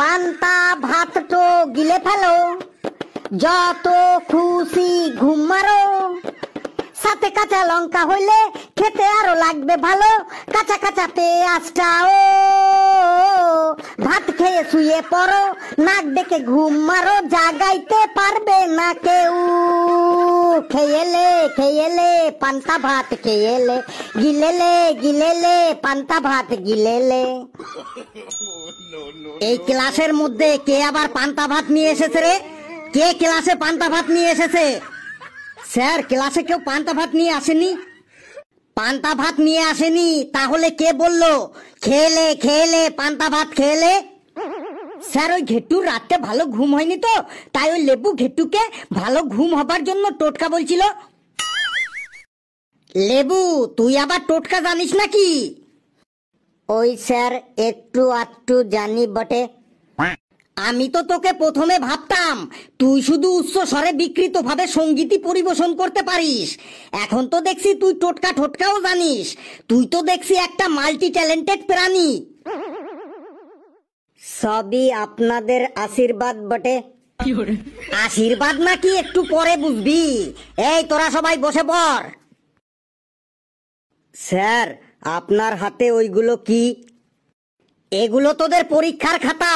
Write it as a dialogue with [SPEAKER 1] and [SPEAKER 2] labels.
[SPEAKER 1] পান্তা ভাতটো গিলে ফেলো, যত খুশি ঘুম মারো, সাথে কাঁচা লঙ্কা হইলে খেতে আরো লাগবে ভালো, কাঁচা কাঁচা পেঁয়াজটাও, ভাত খেয়ে শুয়ে পড়ো, নাক ডেকে ঘুম মারো, জাগাইতে পারবে না কেউ। খেয়েলে খেয়েলে পান্তা ভাত খেয়েলে, গিলেলে গিলেলে পান্তা ভাত গিলেলে। এই ক্লাসের মধ্যে কে আবার পান্তা ভাত নিয়ে এসেছে রে? কে ক্লাসে পান্তা ভাত নিয়ে এসেছে? স্যার, ক্লাসে কেউ পান্তা ভাত নিয়ে আসেনি। পান্তা ভাত নিয়ে আসেনি তাহলে কে বললো খেলে খেলে পান্তা ভাত খেলে? স্যার, ওই ঘেটুর রাতে ভালো ঘুম হয়নি তো, তাই ওই লেবু ঘেটুকে ভালো ঘুম হবার জন্য টোটকা বলছিল। লেবু, তুই আবার টোটকা জানিস নাকি? ওই স্যার, একটু আধটু জানি বটে। আমি তো তোকে প্রথমে ভাবতাম তুই শুধু উচ্চ স্বরে বিকৃত ভাবে সঙ্গীতই পরিবেশন করতে পারিস, এখন তো দেখছি তুই টোটকা টোটকাও জানিস। তুই তো দেখছি একটা মাল্টি ট্যালেন্টেড প্রাণী। সবই আপনাদের আশীর্বাদ বটে। আশীর্বাদ নাকি একটু পরে বুঝবি। এই তোরা সবাই বসে পড়। স্যার, আপনার হাতে ওইগুলো কি? এগুলো তোদের পরীক্ষার খাতা।